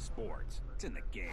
Sports. It's in the game.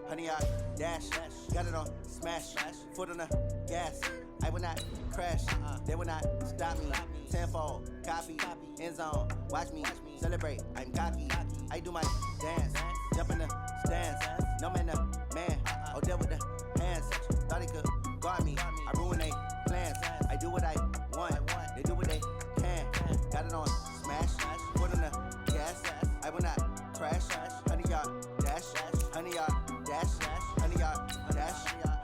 Honey, I dash, got it on smash, foot on the gas. I will not crash, they will not stop me. Tenfold, copy, end zone, watch me celebrate. I'm cocky, I do my dance, jump in the stands. No man, the man, oh, there with the hands. Thought he could guard me, I ruin they plans. I do what I want, they do what they can. Got it on smash, foot on the gas. I will not crash, honey, y'all dash, honey, y'all dash, honey, y'all dash,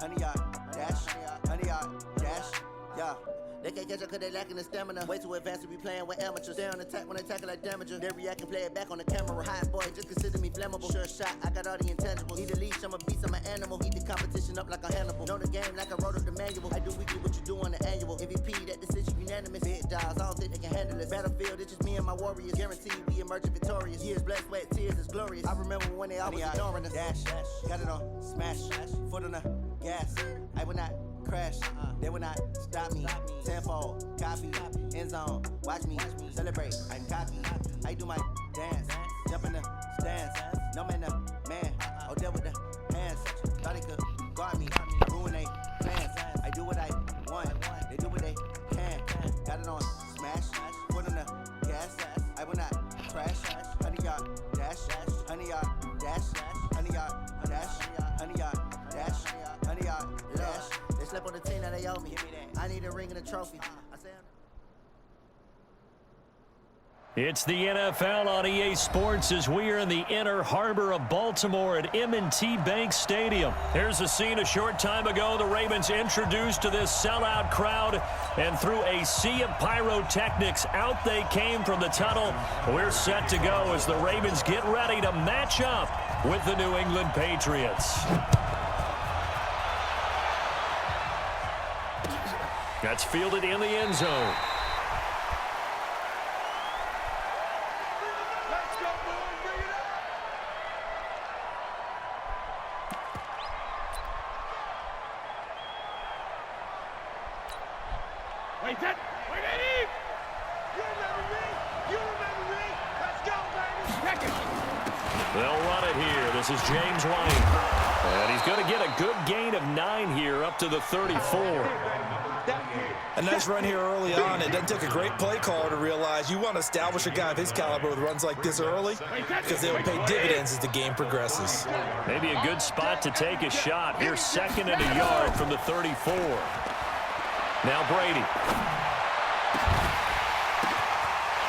honey, y'all dash, honey, y'all dash, yeah. They can't catch up cause they lacking the stamina. Way too advanced to be playing with amateurs. Stay on attack when they tackle like damager. They react and play it back on the camera. Hot boy, just consider me flammable. Sure shot, I got all the intangibles. Need a leash, I'm a beast, I'm an animal. Eat the competition up like a Hannibal. Know the game like I wrote up the manual. I do weekly what you do on the annual. MVP, that decision unanimous. Big dogs, I don't think they can handle it. Battlefield, it's just me and my warriors. Guaranteed we emerging victorious. Years, blood, sweat, tears, it's glorious. I remember when they always ignoring us. Dash, got it on smash, foot on the gas. I will not crash, they will not stop me. Tenfold, copy, end zone, watch me celebrate. I'm cocky, I do my dance, jump in the stands. No man, the man, oh, there with the hands. Thought he could guard me, I ruin they plans. I do what I want, they do what they can. Got it on smash, foot on the gas. I will not crash, honey, y'all dash, honey, y'all dash, honey, y'all dash, honey, y'all dash, honey, y'all dash. They slept on the team that they owe me. I need a ring and a trophy. It's the NFL on EA Sports as we are in the inner harbor of Baltimore at M&T Bank Stadium. Here's a scene a short time ago. The Ravens introduced to this sellout crowd, and through a sea of pyrotechnics, out they came from the tunnel. We're set to go as the Ravens get ready to match up with the New England Patriots. That's fielded in the end zone. Wait, that, wait, Eddie! You remember me? You remember me? Let's go, baby! Second. They'll run it here. This is James White. And he's going to get a good gain of 9 here up to the 34. A nice run here early on. It doesn't take a great play caller to realize you want to establish a guy of his caliber with runs like this early because they will pay dividends as the game progresses. Maybe a good spot to take a shot. Here's second and a yard from the 34. Now Brady.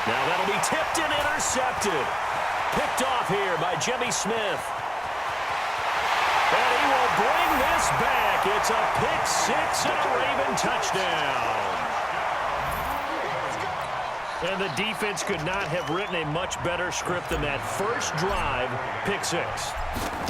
Now that'll be tipped and intercepted. Picked off here by Jimmy Smith. And he will bring this back. It's a pick six and a Raven touchdown. And the defense could not have written a much better script than that first drive, pick six.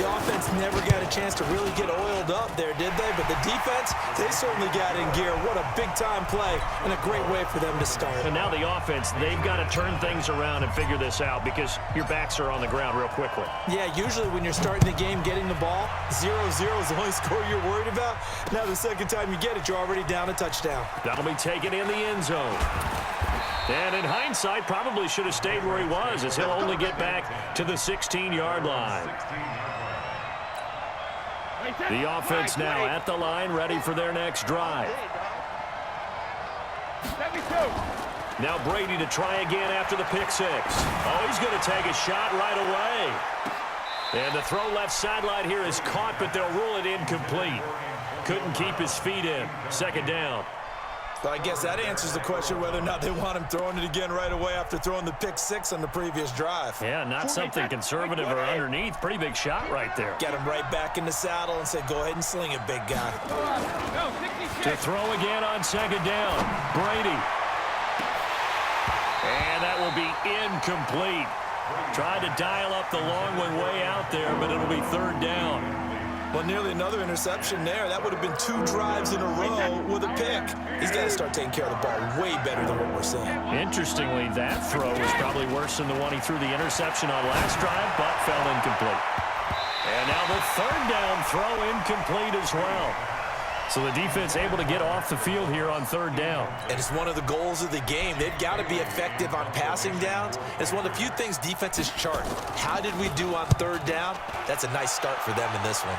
The offense never got a chance to really get oiled up there, did they? But the defense, they certainly got in gear. What a big-time play and a great way for them to start. And now the offense, they've got to turn things around and figure this out because your backs are on the ground real quickly. Yeah, usually when you're starting the game getting the ball, 0-0 is the only score you're worried about. Now the second time you get it, you're already down a touchdown. That'll be taken in the end zone. And in hindsight, probably should have stayed where he was as he'll only get back to the 16-yard line. The offense now at the line, ready for their next drive. Now Brady to try again after the pick six. Oh, he's going to take a shot right away. And the throw left sideline here is caught, but they'll rule it incomplete. Couldn't keep his feet in. Second down. So I guess that answers the question whether or not they want him throwing it again right away after throwing the pick six on the previous drive. Yeah, not something conservative or underneath. Pretty big shot right there. Get him right back in the saddle and say, go ahead and sling it, big guy. To throw again on second down. Brady. And that will be incomplete. Tried to dial up the long one way out there, but it'll be third down. Well, nearly another interception there. That would have been 2 drives in a row with a pick. He's got to start taking care of the ball way better than what we're seeing. Interestingly, that throw was probably worse than the one he threw the interception on last drive, but fell incomplete. And now the third down throw incomplete as well. So the defense able to get off the field here on third down. And it's one of the goals of the game. They've got to be effective on passing downs. It's one of the few things defenses chart. How did we do on third down? That's a nice start for them in this one.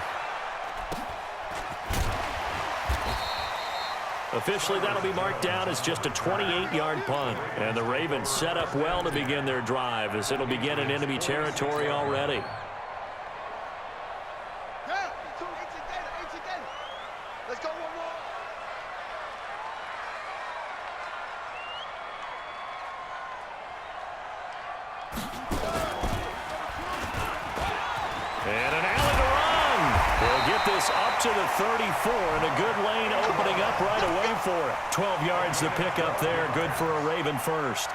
Officially, that'll be marked down as just a 28-yard punt. And the Ravens set up well to begin their drive as it'll begin in enemy territory already. Let's go one more. And an alley to run. They'll get this up to the 34, and a good lane opening up right away for it. 12 yards to pick up there. Good for a Raven first.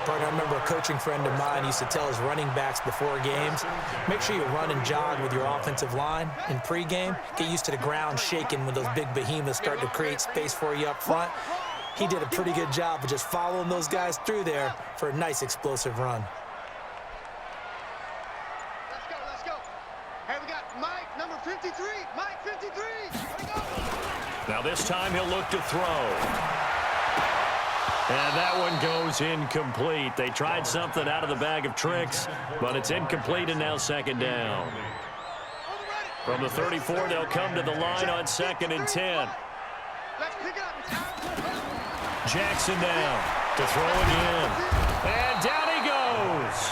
Partner, I remember a coaching friend of mine used to tell his running backs before games, make sure you run and jog with your offensive line in pregame. Get used to the ground shaking when those big behemoths start to create space for you up front. He did a pretty good job of just following those guys through there for a nice explosive run. Let's go. Hey, we got Mike, number 53. Mike, 53. Here we go. Now this time he'll look to throw. And that one goes incomplete. They tried something out of the bag of tricks, but it's incomplete and now second down. From the 34, they'll come to the line on 2nd and 10. Let's pick it up. Jackson down to throw again. And down he goes.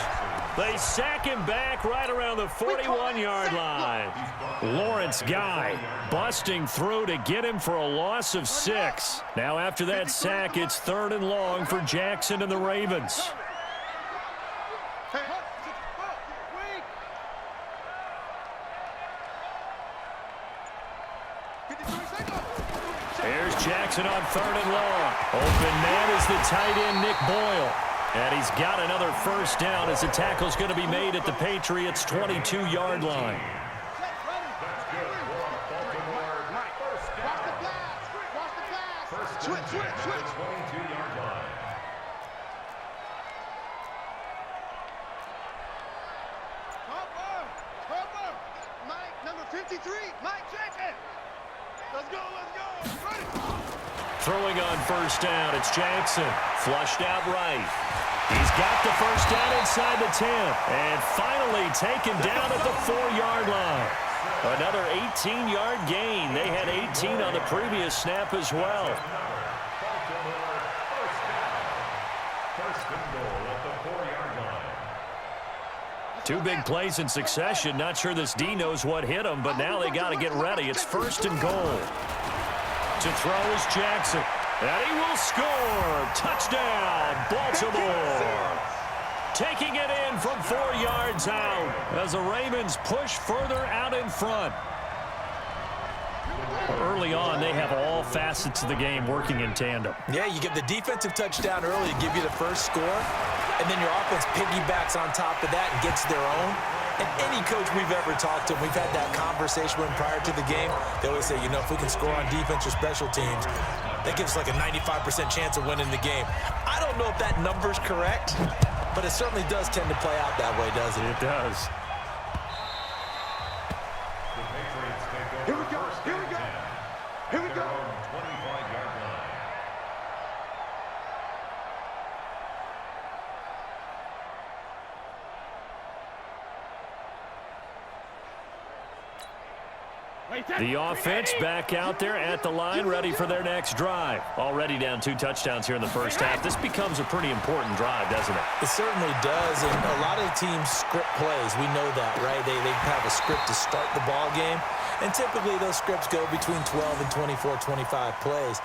They sack him back right around the 41-yard line. Lawrence Guy busting through to get him for a loss of 6. Now after that sack, it's 3rd and long for Jackson and the Ravens. Here's Jackson on 3rd and long. Open man is the tight end, Nick Boyle. And he's got another first down as the tackle's going to be made at the Patriots' 22-yard line. Switch. 22-yard line. Harper. Mike, number 53. Mike Jackson. Let's go. Ready. Throwing on first down, it's Jackson. Flushed out right. He's got the first down inside the 10. And finally taken down at the 4-yard line. Another 18-yard gain. They had 18 on the previous snap as well. First and goal at the 4-yard line. 2 big plays in succession. Not sure this D knows what hit him, but now they got to get ready. It's 1st and goal. To throw is Jackson. And he will score. Touchdown, Baltimore. Taking it in from 4 yards out as the Ravens push further out in front. Early on, they have all facets of the game working in tandem. Yeah, you get the defensive touchdown early to give you the first score, and then your offense piggybacks on top of that and gets their own. And any coach we've ever talked to, we've had that conversation with prior to the game, they always say, if we can score on defense or special teams, that gives us like a 95% chance of winning the game. I don't know if that number's correct, but it certainly does tend to play out that way, doesn't it? It does. The Patriots take over. Here we go. 25-yard line. The offense back out there at the line, ready for their next drive. Already down 2 touchdowns here in the first half. This becomes a pretty important drive, doesn't it? It certainly does, and a lot of teams script plays. We know that, right? They have a script to start the ball game, and typically those scripts go between 12 and 24, 25 plays.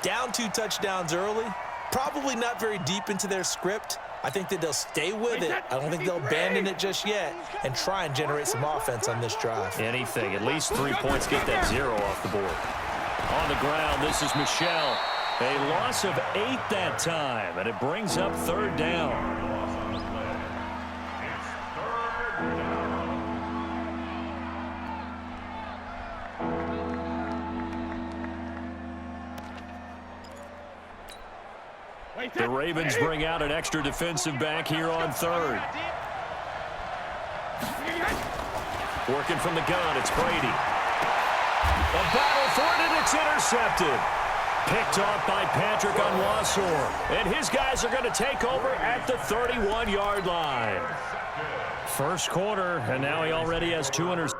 Down 2 touchdowns early, probably not very deep into their script. I think that they'll stay with it. I don't think they'll abandon it just yet and try and generate some offense on this drive. Anything. At least 3 points. Get that 0 off the board. On the ground, this is Michel. A loss of 8 that time, and it brings up 3rd down. The Ravens bring out an extra defensive back here on 3rd. Working from the gun, it's Brady. A battle for it, and it's intercepted. Picked off by Patrick Onwuasor. And his guys are going to take over at the 31-yard line. First quarter, and now he already has 2 interceptions.